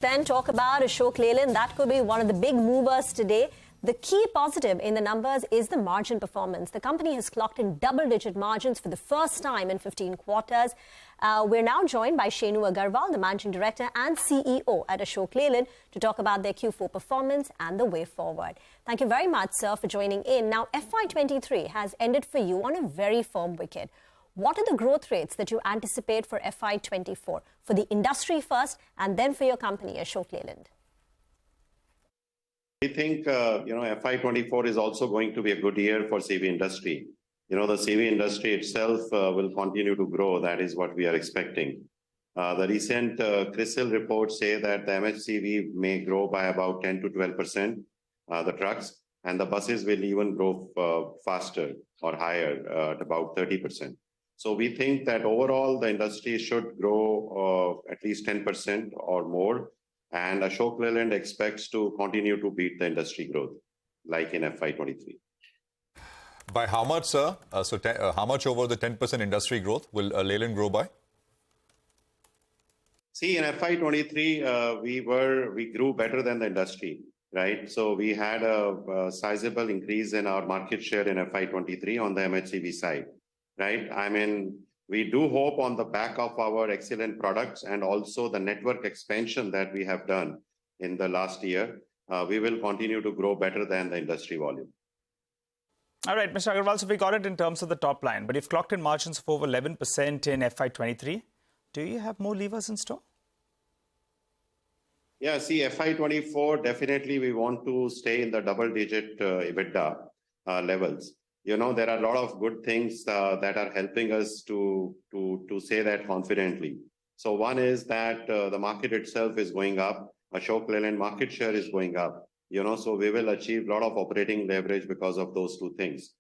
Then talk about Ashok Leyland. That could be one of the big movers today. The key positive in the numbers is the margin performance. The company has clocked in double-digit margins for the first time in 15 quarters. We're now joined by Shenu Agarwal, the Managing Director and CEO at Ashok Leyland, to talk about their Q4 performance and the way forward. Thank you very much, sir, for joining in. Now, FY23 has ended for you on a very firm wicket. What are the growth rates that you anticipate for FY24, for the industry first and then for your company, Ashok Leyland? We think, FY24 is also going to be a good year for CV industry. The CV industry itself will continue to grow. That is what we are expecting. The recent CRISIL reports say that the MHCV may grow by about 10 to 12%, the trucks, and the buses will even grow faster or higher at about 30%. So we think that overall the industry should grow at least 10% or more, and Ashok Leyland expects to continue to beat the industry growth, like in FY23. By how much, sir? How much over the 10% industry growth will Leyland grow by? See, in FY23, we grew better than the industry, right? So we had a sizable increase in our market share in FY23 on the MHCV side. Right? I mean, we do hope on the back of our excellent products and also the network expansion that we have done in the last year, we will continue to grow better than the industry volume. All right, Mr. Agarwal, so we got it in terms of the top line, but you've clocked in margins of over 11% in FY23. Do you have more levers in store? Yeah, see, FY24, definitely we want to stay in the double-digit EBITDA levels. There are a lot of good things that are helping us to say that confidently. So one is that the market itself is going up. Ashok Leyland market share is going up. So we will achieve a lot of operating leverage because of those two things.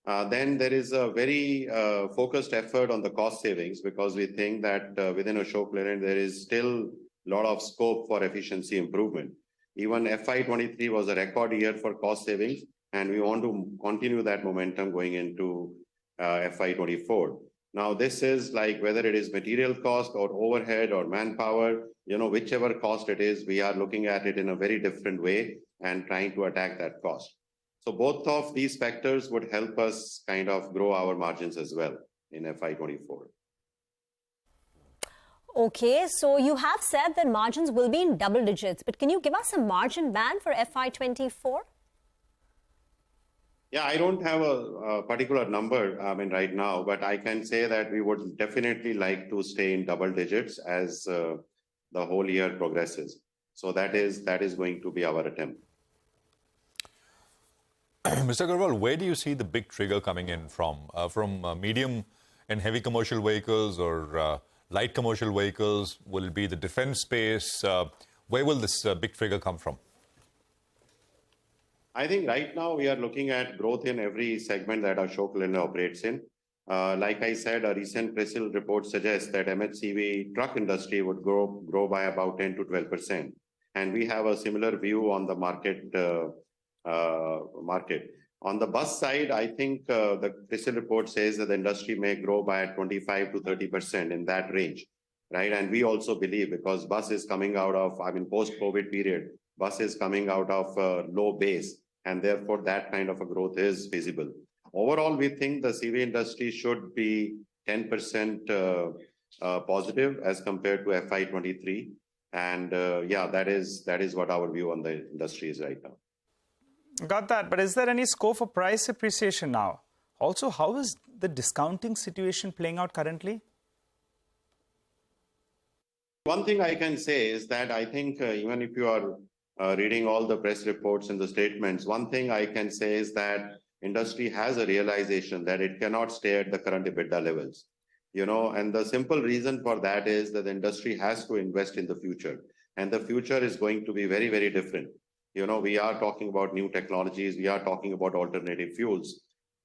Then there is a very focused effort on the cost savings, because we think that within Ashok Leyland there is still a lot of scope for efficiency improvement. Even FY23 was a record year for cost savings, and we want to continue that momentum going into FY24. Now, this is like whether it is material cost or overhead or manpower, whichever cost it is, we are looking at it in a very different way and trying to attack that cost. So both of these factors would help us kind of grow our margins as well in FY24. Okay, so you have said that margins will be in double digits, but can you give us a margin band for FY24? Yeah, I don't have a particular number, right now, but I can say that we would definitely like to stay in double digits as the whole year progresses. So that is going to be our attempt. Mr. Agarwal, where do you see the big trigger coming in from? From medium and heavy commercial vehicles or light commercial vehicles? Will it be the defense space? Where will this big trigger come from? I think right now we are looking at growth in every segment that Ashok Leyland operates in. Like I said, a recent CRISIL report suggests that MHCV truck industry would grow by about 10 to 12%. And we have a similar view on the market. On the bus side, I think the CRISIL report says that the industry may grow by 25 to 30% in that range, right? And we also believe, because bus is coming out of, post-COVID period, bus is coming out of a low base, and therefore that kind of a growth is visible. Overall, we think the CV industry should be 10% positive as compared to FY23. And that is what our view on the industry is right now. Got that. But is there any scope for price appreciation now? Also, how is the discounting situation playing out currently? One thing I can say is that I think even if you are reading all the press reports and the statements, one thing I can say is that industry has a realization that it cannot stay at the current EBITDA levels. And the simple reason for that is that the industry has to invest in the future. And the future is going to be very, very different. We are talking about new technologies. We are talking about alternative fuels.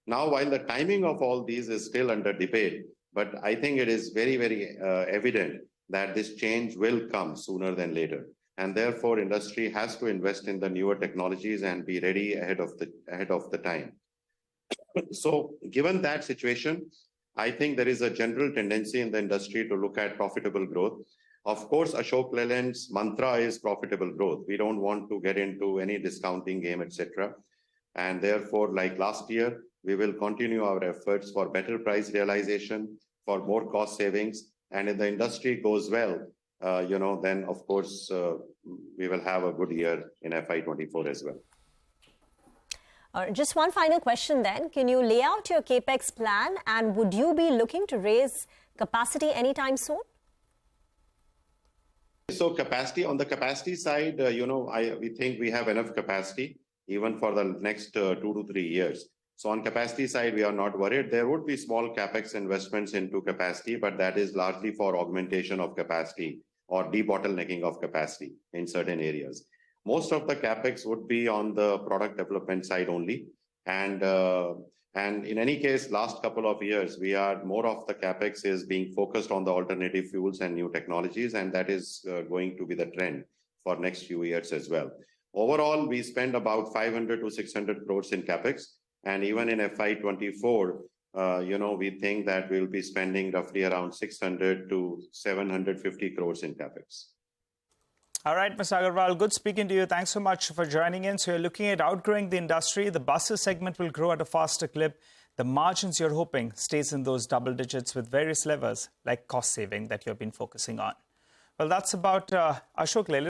Now, while the timing of all these is still under debate, but I think it is very, very evident that this change will come sooner than later. And therefore, industry has to invest in the newer technologies and be ready ahead of the time. So given that situation, I think there is a general tendency in the industry to look at profitable growth. Of course, Ashok Leyland's mantra is profitable growth. We don't want to get into any discounting game, etc. And therefore, like last year, we will continue our efforts for better price realization, for more cost savings. And if the industry goes well, then of course, we will have a good year in FY24 as well. Just one final question then. Can you lay out your capex plan, and would you be looking to raise capacity anytime soon? So on the capacity side, we think we have enough capacity even for the next 2 to 3 years. So on capacity side, we are not worried. There would be small capex investments into capacity, but that is largely for augmentation of capacity or debottlenecking of capacity in certain areas. Most of the capex would be on the product development side only. And in any case, last couple of years, more of the capex is being focused on the alternative fuels and new technologies, and that is going to be the trend for next few years as well. Overall, we spend about 500 to 600 crores in capex, and even in FY24, we think that we'll be spending roughly around 600 to 750 crores in capex. All right, Mr. Agarwal, good speaking to you. Thanks so much for joining in. So you're looking at outgrowing the industry. The buses segment will grow at a faster clip. The margins you're hoping stays in those double digits with various levers like cost saving that you've been focusing on. Well, that's about Ashok Leyland.